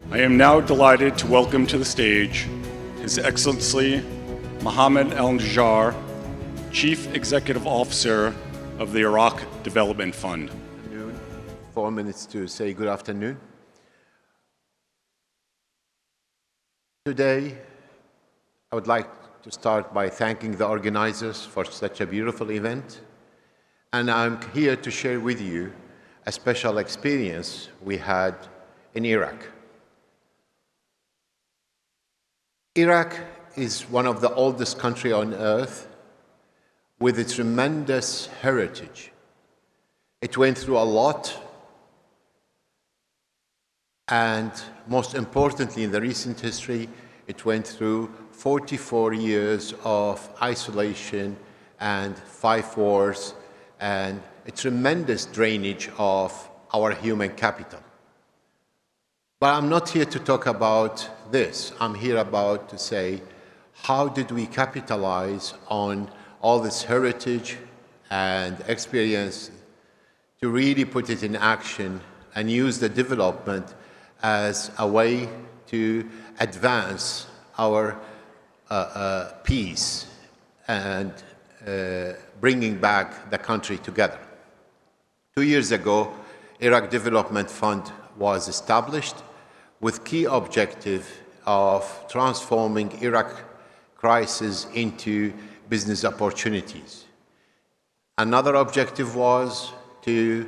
I am now delighted to welcome to the stage His Excellency Mohammad Al-Najjar, Chief Executive Officer of the Iraq Development Fund. 4 minutes to say good afternoon. Today, I would like to start by thanking the organizers for such a beautiful event. And I'm here to share with you a special experience we had in Iraq. Iraq is one of the oldest countries on earth with a tremendous heritage. It went through a lot, and most importantly in the recent history, it went through 44 years of isolation and 5 wars and a tremendous drainage of our human capital. But I'm not here to talk about this. I'm here about to say, how did we capitalize on all this heritage and experience to really put it in action and use the development as a way to advance our peace and bringing back the country together. 2 years ago, Iraq Development Fund was established with key objective of transforming Iraq crisis into business opportunities. Another objective was to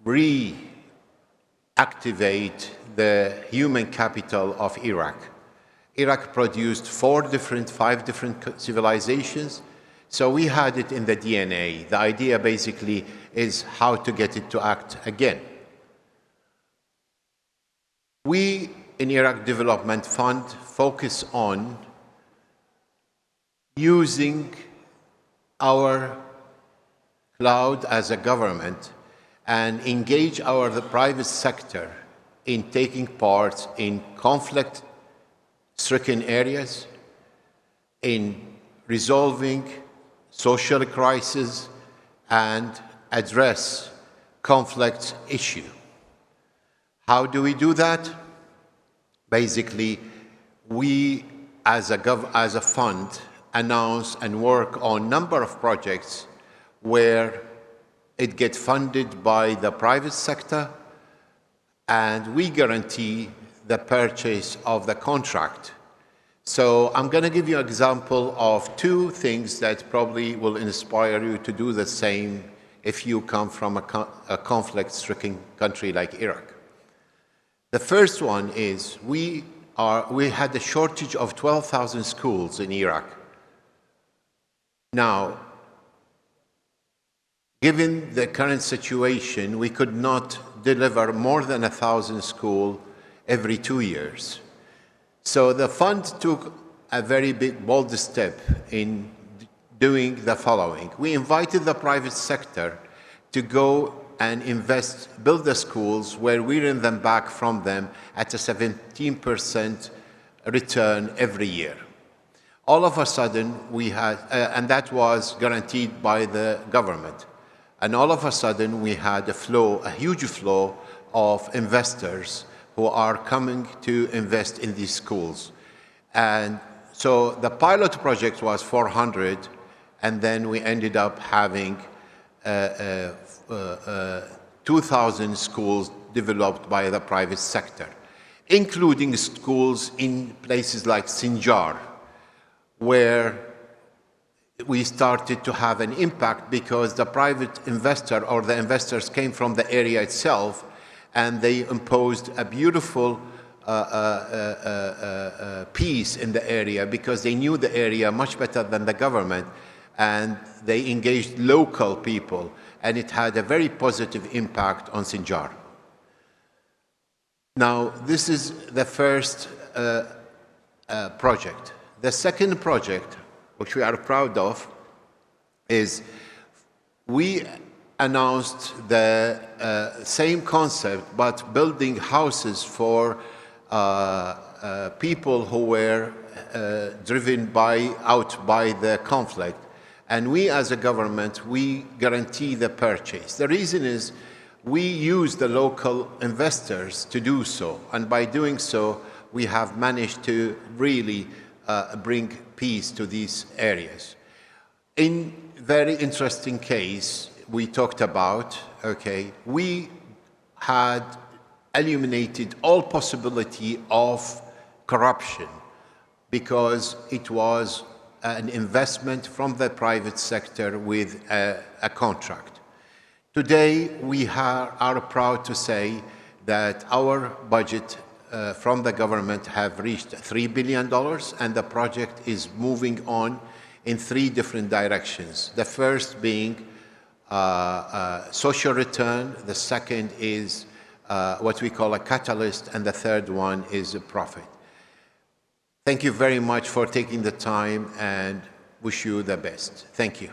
reactivate the human capital of Iraq. Iraq produced 5 different civilizations, so we had it in the DNA. The idea basically is how to get it to act again. We in Iraq Development Fund focus on using our cloud as a government and engage the private sector in taking part in conflict-stricken areas, in resolving social crises, and address conflict issue. How do we do that? Basically, we as a fund announce and work on a number of projects where it gets funded by the private sector, and we guarantee the purchase of the contract. So I'm going to give you an example of 2 things that probably will inspire you to do the same if you come from a conflict-stricken country like Iraq. The first one is we had a shortage of 12,000 schools in Iraq. Now, given the current situation, we could not deliver more than 1,000 schools every 2 years. So the fund took a very big, bold step in doing the following. We invited the private sector to go and build the schools where we earn them back from them at a 17% return every year. All of a sudden, we had, and that was guaranteed by the government. And all of a sudden, we had a huge flow of investors who are coming to invest in these schools. And so the pilot project was 400, and then we ended up having 2,000 schools developed by the private sector, including schools in places like Sinjar, where we started to have an impact because the private investor or the investors came from the area itself, and they imposed a beautiful peace in the area because they knew the area much better than the government, and they engaged local people, and it had a very positive impact on Sinjar. Now, this is the first project. The second project, which we are proud of, is we announced the same concept, but building houses for people who were driven out by the conflict. And we as a government, we guarantee the purchase. The reason is We use the local investors to do so, and by doing so, we have managed to really bring peace to these areas. In very interesting case we talked about, okay, we had eliminated all possibility of corruption because it was an investment from the private sector with a contract. Today, we are proud to say that our budget from the government have reached $3 billion, and the project is moving on in 3 different directions. The first being social return, the second is what we call a catalyst, and the third one is a profit. Thank you very much for taking the time, and wish you the best. Thank you.